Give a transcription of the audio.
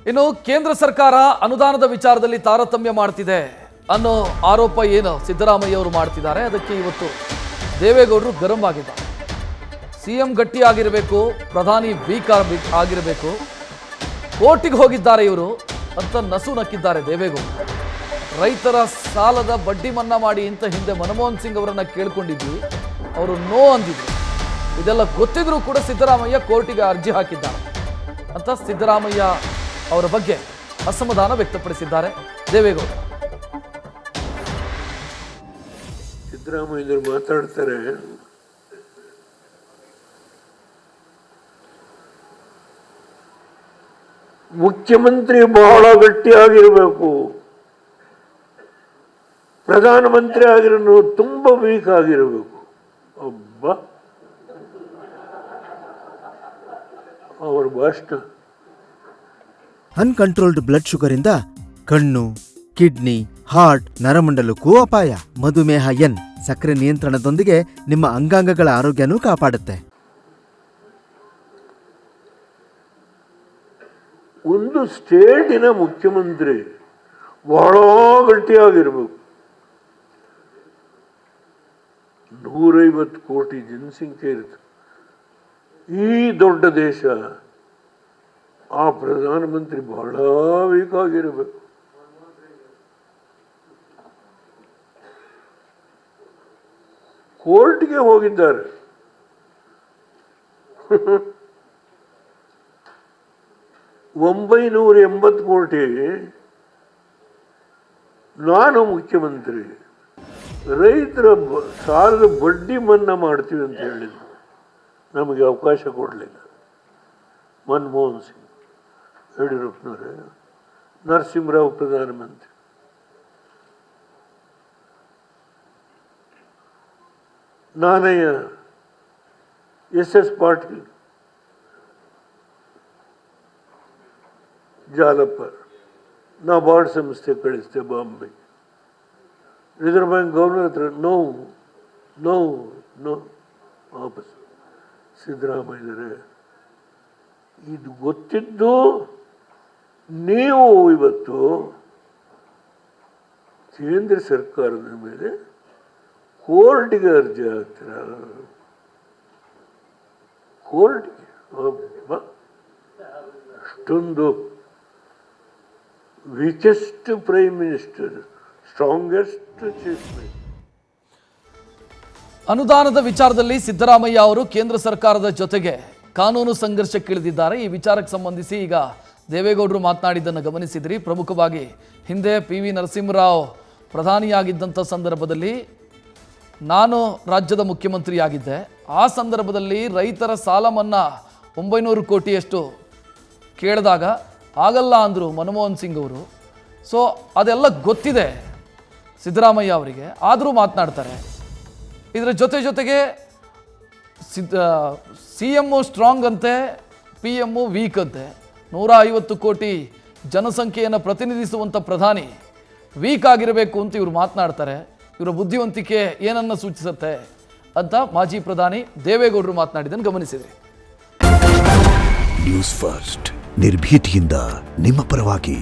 ಇನ್ನು ಕೇಂದ್ರ ಸರ್ಕಾರ ಅನುದಾನದ ವಿಚಾರದಲ್ಲಿ ತಾರತಮ್ಯ ಮಾಡ್ತಿದೆ ಅನ್ನೋ ಆರೋಪ ಏನು ಸಿದ್ದರಾಮಯ್ಯ ಅವರು ಮಾಡ್ತಿದ್ದಾರೆ. ಅದಕ್ಕೆ ಇವತ್ತು ದೇವೇಗೌಡರು ಗರಂ ಆಗಿದ್ದಾರೆ. ಸಿಎಂ ಗಟ್ಟಿಯಾಗಿರಬೇಕು, ಪ್ರಧಾನಿ ವೀಕ್ ಆಗಿರಬೇಕು, ಕೋರ್ಟಿಗೆ ಹೋಗಿದ್ದಾರೆ ಇವರು ಅಂತ ನಸು ನಕ್ಕಿದ್ದಾರೆ ದೇವೇಗೌಡರು. ರೈತರ ಸಾಲದ ಬಡ್ಡಿ ಮನ್ನಾ ಮಾಡಿ ಅಂತ ಹಿಂದೆ ಮನಮೋಹನ್ ಸಿಂಗ್ ಅವರನ್ನ ಕೇಳ್ಕೊಂಡಿದ್ವಿ, ಅವರು ನೋ ಅಂದಿದ್ರು. ಇದೆಲ್ಲ ಗೊತ್ತಿದ್ರೂ ಕೂಡ ಸಿದ್ದರಾಮಯ್ಯ ಕೋರ್ಟಿಗೆ ಅರ್ಜಿ ಹಾಕಿದ್ದಾರೆ ಅಂತ ಸಿದ್ದರಾಮಯ್ಯ ಅವರ ಬಗ್ಗೆ ಅಸಮಾಧಾನ ವ್ಯಕ್ತಪಡಿಸಿದ್ದಾರೆ ದೇವೇಗೌಡ. ಸಿದ್ದರಾಮಯ್ಯರು ಮಾತಾಡ್ತಾರೆ, ಮುಖ್ಯಮಂತ್ರಿ ಬಹಳ ಗಟ್ಟಿಯಾಗಿರಬೇಕು, ಪ್ರಧಾನಮಂತ್ರಿ ಆಗಿರೋ ತುಂಬಾ ವೀಕ್ ಆಗಿರಬೇಕು. ಒಬ್ಬ ಅವರ ಭಾಷಣ. ಅನ್ಕಂಟ್ರೋಲ್ಡ್ ಬ್ಲಡ್ ಶುಗರ್ ಇಂದ ಕಣ್ಣು, ಕಿಡ್ನಿ, ಹಾರ್ಟ್, ನರಮಂಡಲಕ್ಕೂ ಅಪಾಯ. ಮಧುಮೇಹ ಎನ್ ಸಕ್ಕರೆ ನಿಯಂತ್ರಣದೊಂದಿಗೆ ನಿಮ್ಮ ಅಂಗಾಂಗಗಳ ಆರೋಗ್ಯನೂ ಕಾಪಾಡುತ್ತೆ. ಒಂದು ಸ್ಟೇಟಿನ ಮುಖ್ಯಮಂತ್ರಿ ಬಹಳ ಗಟ್ಟಿಯಾಗಿರ್ಬೇಕು. 150 ಕೋಟಿ ಜನಸಂಖ್ಯೆ ಇರುತ್ತೆ ಈ ದೊಡ್ಡ ದೇಶ. ಆ ಪ್ರಧಾನಮಂತ್ರಿ ಬಹಳ ವೀಕ್ ಆಗಿರಬೇಕು. ಕೋರ್ಟ್ಗೆ ಹೋಗಿದ್ದಾರೆ. $980 ಕೋಟಿ ನಾನು ಮುಖ್ಯಮಂತ್ರಿ, ರೈತರ ಸಾಲದ ಬಡ್ಡಿ ಮನ್ನಾ ಮಾಡ್ತೀವಿ ಅಂತ ಹೇಳಿದ್ರು. ನಮಗೆ ಅವಕಾಶ ಕೊಡಲಿಲ್ಲ ಮನಮೋಹನ್ ಸಿಂಗ್, ಯಡಿಯೂರಪ್ಪನವರೇ, ನರಸಿಂಹರಾವ್ ಪ್ರಧಾನಮಂತ್ರಿ. ನಾನಯ್ಯ, SS ಪಾಟೀಲ್, ಜಾಲಪ್ಪ, ನಾಬಾರ್ಡ್ ಸಂಸ್ಥೆ ಕಳಿಸ್ತೆ ಬಾಂಬೆ. ರಿಸರ್ವ್ ಬ್ಯಾಂಕ್ ಗವರ್ನರ್ ಹತ್ರ ನೋ ನೋ ನೋ ವಾಪಸ್. ಸಿದ್ದರಾಮಯ್ಯರೇ, ಇದು ಗೊತ್ತಿದ್ದು ನೀವು ಇವತ್ತು ಕೇಂದ್ರ ಸರ್ಕಾರದ ಮೇಲೆ ಕೋರ್ಟ್ಗೆ ಅರ್ಜಿ ಹಾಕ್ತೀರ. ಕೋರ್ಟ್ಗೆ ಅಷ್ಟೊಂದು weakest prime minister, strongest chief minister. ಅನುದಾನದ ವಿಚಾರದಲ್ಲಿ ಸಿದ್ದರಾಮಯ್ಯ ಅವರು ಕೇಂದ್ರ ಸರ್ಕಾರದ ಜೊತೆಗೆ ಕಾನೂನು ಸಂಘರ್ಷಕ್ಕಿಳಿದಿದ್ದಾರೆ. ಈ ವಿಚಾರಕ್ಕೆ ಸಂಬಂಧಿಸಿ ಈಗ ದೇವೇಗೌಡರು ಮಾತನಾಡಿದ್ದನ್ನು ಗಮನಿಸಿದ್ರಿ. ಪ್ರಮುಖವಾಗಿ ಹಿಂದೆ PV ನರಸಿಂಹರಾವ್ ಪ್ರಧಾನಿಯಾಗಿದ್ದಂಥ ಸಂದರ್ಭದಲ್ಲಿ ನಾನು ರಾಜ್ಯದ ಮುಖ್ಯಮಂತ್ರಿಯಾಗಿದ್ದೆ. ಆ ಸಂದರ್ಭದಲ್ಲಿ ರೈತರ ಸಾಲ ಮನ್ನಾ 900 ಕೋಟಿಯಷ್ಟು ಕೇಳಿದಾಗ ಆಗಲ್ಲ ಅಂದರು ಮನಮೋಹನ್ ಸಿಂಗ್ ಅವರು. ಸೊ ಅದೆಲ್ಲ ಗೊತ್ತಿದೆ ಸಿದ್ದರಾಮಯ್ಯ ಅವರಿಗೆ, ಆದರೂ ಮಾತನಾಡ್ತಾರೆ. ಇದರ ಜೊತೆಗೆ CM ಸ್ಟ್ರಾಂಗ್ ಅಂತೆ, PM ವೀಕ್ ಅಂತೆ. 150 ಕೋಟಿ ಜನಸಂಖ್ಯೆಯನ್ನು ಪ್ರತಿನಿಧಿಸುವಂಥ ಪ್ರಧಾನಿ ವೀಕ್ ಆಗಿರಬೇಕು ಅಂತ ಇವರು ಮಾತನಾಡ್ತಾರೆ. ಇವರ ಬುದ್ಧಿವಂತಿಕೆ ಏನನ್ನ ಸೂಚಿಸುತ್ತೆ ಅಂತ ಮಾಜಿ ಪ್ರಧಾನಿ ದೇವೇಗೌಡರು ಮಾತನಾಡಿದ್ದನ್ನು ಗಮನಿಸಿದ್ರಿ. ನ್ಯೂಸ್ ಫಸ್ಟ್ ನಿರ್ಭೀತಿಯಿಂದ ನಿಮ್ಮ ಪರವಾಗಿ.